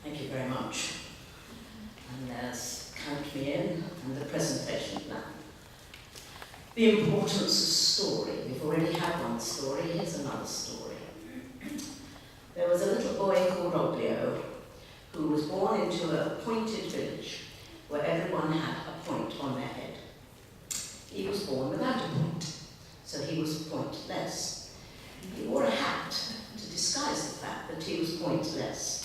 Thank you very much. And there's Count Me In and the presentation plan. The importance of story. We've already had one story, here's another story. There was a little boy called Oglio who was born into a pointed village where everyone had a point on their head. He was born without a point, so he was pointless. He wore a hat to disguise the fact that he was pointless.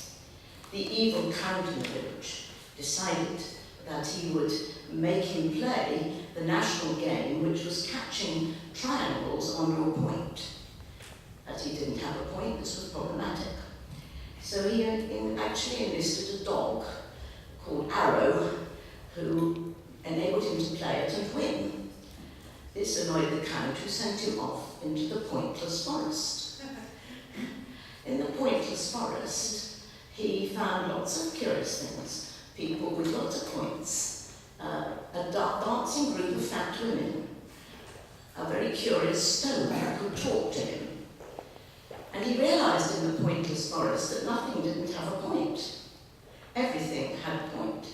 The evil count in the village decided that he would make him play the national game, which was catching triangles onto a point. As he didn't have a point, this was problematic. So he actually enlisted a dog called Arrow, who enabled him to play it and win. This annoyed the count, who sent him off into the pointless forest. In the pointless forest, he found lots of curious things. People with lots of points, a dancing group of fat women, a very curious stone that could talk to him. And he realized in the pointless forest that nothing didn't have a point. Everything had a point.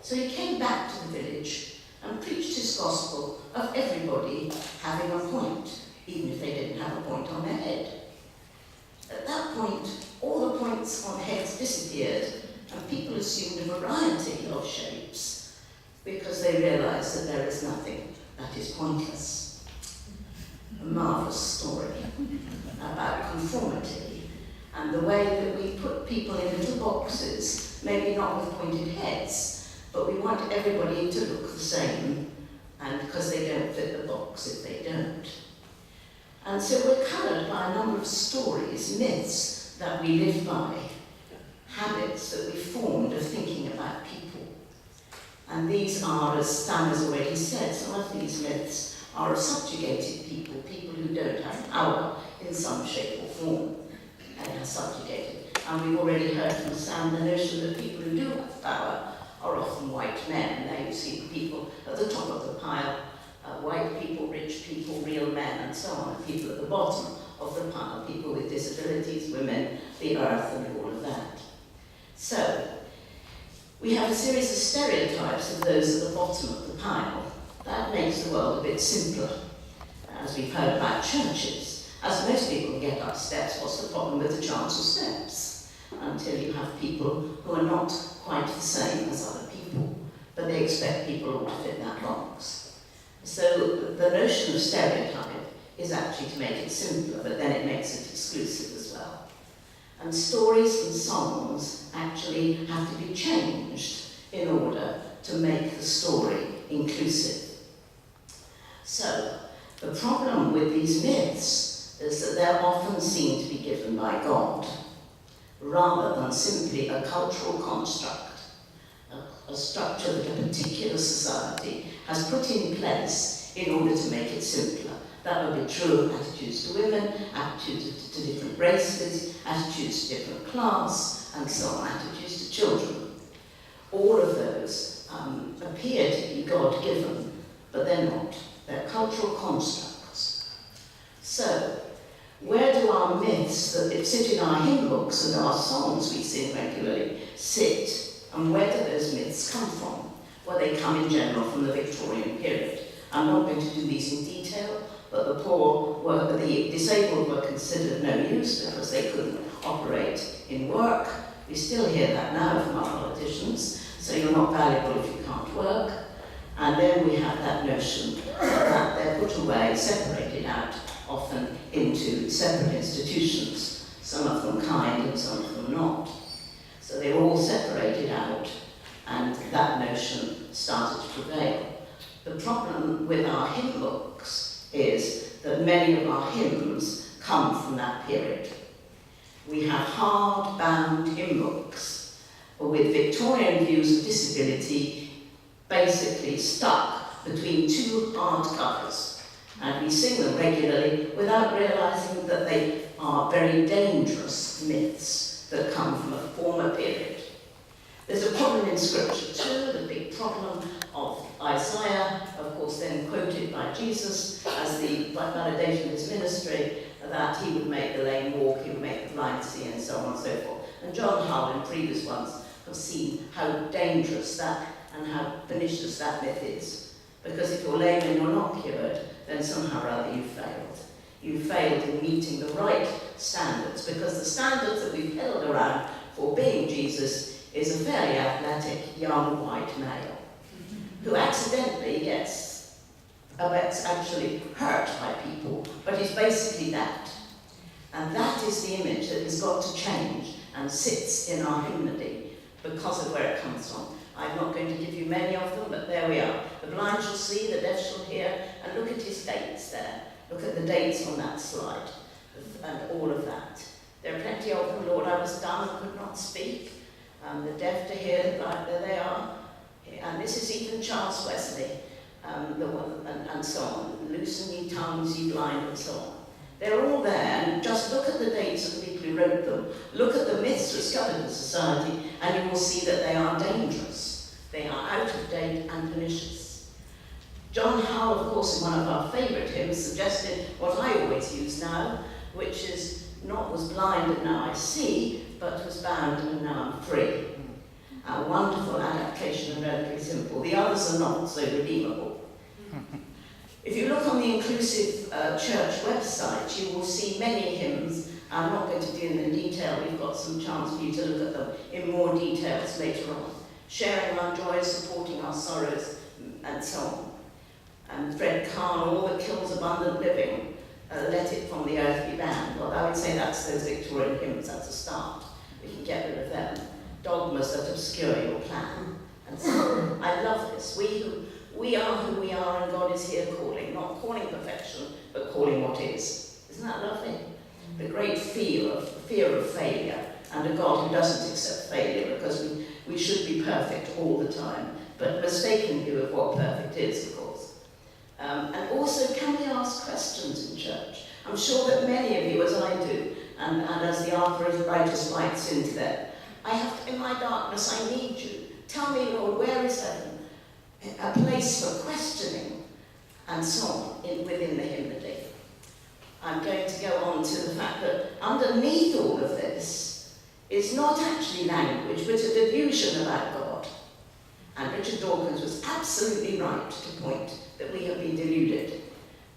So he came back to the village and preached his gospel of everybody having a point, even if they didn't have a point on their head. At that point, all the points on heads disappeared, and people assumed a variety of shapes because they realized that there is nothing that is pointless. A marvelous story about conformity and the way that we put people in little boxes, maybe not with pointed heads, but we want everybody to look the same, and because they don't fit the box if they don't. And so we're coloured by a number of stories, myths that we live by, habits that we formed of thinking about people. And these are, as Sam has already said, some of these myths are of subjugated people, people who don't have power in some shape or form, and are subjugated. And we've already heard from Sam the notion that people who do have power are often white men. There you see the people at the top of the pile, white people, rich people, real men, and so on, and people at the bottom of the pile, people with disabilities, women, the earth, and all of that. So, we have a series of stereotypes of those at the bottom of the pile. That makes the world a bit simpler. As we've heard about churches, as most people get up steps, what's the problem with the chancel steps? Until you have people who are not quite the same as other people, but they expect people all to fit that box. So the notion of stereotype is actually to make it simpler, but then it makes it exclusive as well. And stories and songs actually have to be changed in order to make the story inclusive. So, the problem with these myths is that they're often seen to be given by God, rather than simply a cultural construct, a structure that a particular society has put in place in order to make it simpler. That would be true of attitudes to women, attitudes to different races, attitudes to different class, and so on, attitudes to children. All of those appear to be God-given, but they're not. They're cultural constructs. So, where do our myths that sit in our hymn books and our songs we sing regularly sit? And where do those myths come from? Well, they come in general from the Victorian period. I'm not going to do these in detail, but the disabled were considered no use because they couldn't operate in work. We still hear that now from our politicians, so you're not valuable if you can't work. And then we have that notion that they're put away, separated out, often into separate institutions, some of them kind and some of them not. So they were all separated out, and that notion started to prevail. The problem with our hymn books is that many of our hymns come from that period. We have hard-bound hymn books with Victorian views of disability basically stuck between two hard covers, and we sing them regularly without realizing that they are very dangerous myths that come from a former period. There's a problem in Scripture too, the big problem of Isaiah, of course then quoted by Jesus as the validation of his ministry, that he would make the lame walk, he would make the blind see, and so on and so forth. And John Hull and previous ones have seen how dangerous that and how pernicious that myth is. Because if you're lame and you're not cured, then somehow or other you've failed. You've failed in meeting the right standards, because the standards that we've held around for being Jesus is a fairly athletic, young, white male who accidentally gets actually hurt by people, but he's basically that. And that is the image that has got to change and sits in our hymnody because of where it comes from. I'm not going to give you many of them, but there we are. The blind shall see, the deaf shall hear, and look at his dates there. Look at the dates on that slide, and all of that. There are plenty of them. Lord, I was dumb and could not speak. The deaf to hear, the blind, there they are. And this is even Charles Wesley, the one, and so on. Loosen ye tongues, ye blind, and so on. They're all there, and just look at the dates of the people who wrote them. Look at the myths discovered in society, and you will see that they are dangerous. They are out of date and pernicious. John Hull, of course, in one of our favourite hymns, suggested what I always use now, which is not was blind and now I see, but was bound and now I'm free. A wonderful adaptation and relatively simple. The others are not so redeemable. If you look on the Inclusive Church website, you will see many hymns. I'm not going to do them in detail. We've got some chance for you to look at them in more details later on. Sharing our joys, supporting our sorrows, and so on. And Fred Kahn, all that kills abundant living, let it from the earth be banned. Well, I would say that's those Victorian hymns, that's a start. We can get rid of them. Dogmas that obscure your plan. And so I love this. We are who we are, and God is here calling, not calling perfection, but calling what is. Isn't that lovely? The great fear of failure, and a God who doesn't accept failure, because we should be perfect all the time, but mistaken view of what perfect is, of course. And also, can we ask questions in church? I'm sure that many of you, as I do, and as the arthritis bites into that, I have, in my darkness, I need you. Tell me, Lord, where is heaven? A place for questioning, and so on, within the hymnody. I'm going to go on to the fact that underneath all of this is not actually language, but a delusion about God. And Richard Dawkins was absolutely right to point that we have been deluded.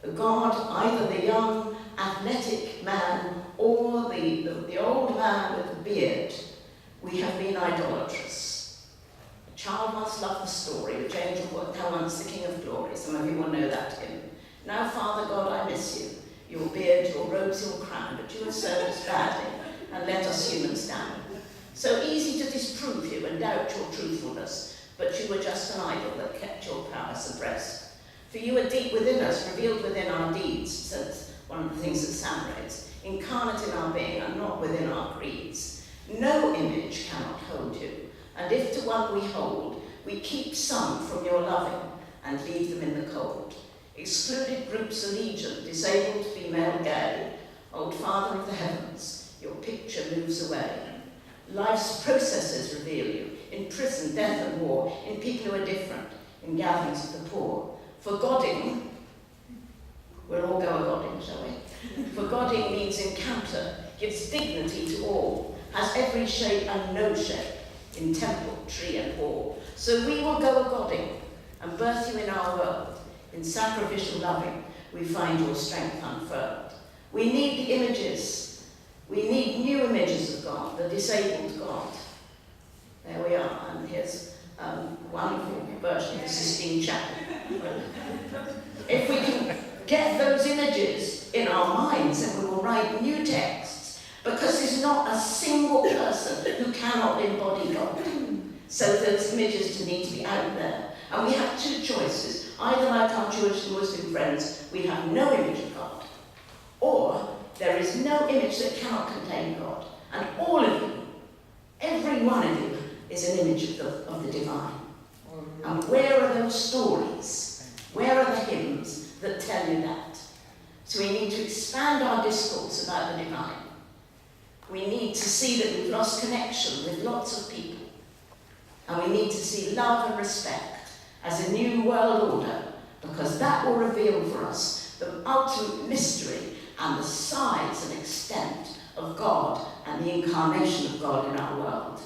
The God, either the young, athletic man or the old man with the beard, we have been idolatrous. A child once loved the story, which angel worked how once the King of Glory. Some of you will know that hymn. Now, Father God, I miss you. Your beard, your robes, your crown, but you have served us badly and let us humans down. So easy to disprove you and doubt your truthfulness, but you were just an idol that kept your power suppressed. For you are deep within us, revealed within our deeds, says one of the things that Sam raised, incarnate in our being and not within our creeds. No image cannot hold you, and if to one we hold, we keep some from your loving and leave them in the cold. Excluded groups allegiant, disabled female gay, old Father of the heavens, your picture moves away. Life's processes reveal you, in prison, death and war, in people who are different, in gatherings of the poor. For Godding, we'll all go a-godding, shall we? For Godding means encounter, gives dignity to all, has every shape and no shape, in temple, tree and wall. So we will go a-godding and birth you in our world. In sacrificial loving, we find your strength unfurled. We need the images. We need new images of God, the disabled God. There we are, and here's a wonderful version of the Sistine Chapel. If we can get those images in our minds, then we will write new texts, because there's not a single person who cannot embody God. So those images need to be out there. And we have two choices. Either, like our Jewish and Muslim friends, we have no image of God, or there is no image that cannot contain God. And all of you, every one of you, is an image of the divine. And where are those stories? Where are the hymns that tell you that? So we need to expand our discourse about the divine. We need to see that we've lost connection with lots of people. And we need to see love and respect as a new world order, because that will reveal for us the ultimate mystery and the size and extent of God and the incarnation of God in our world.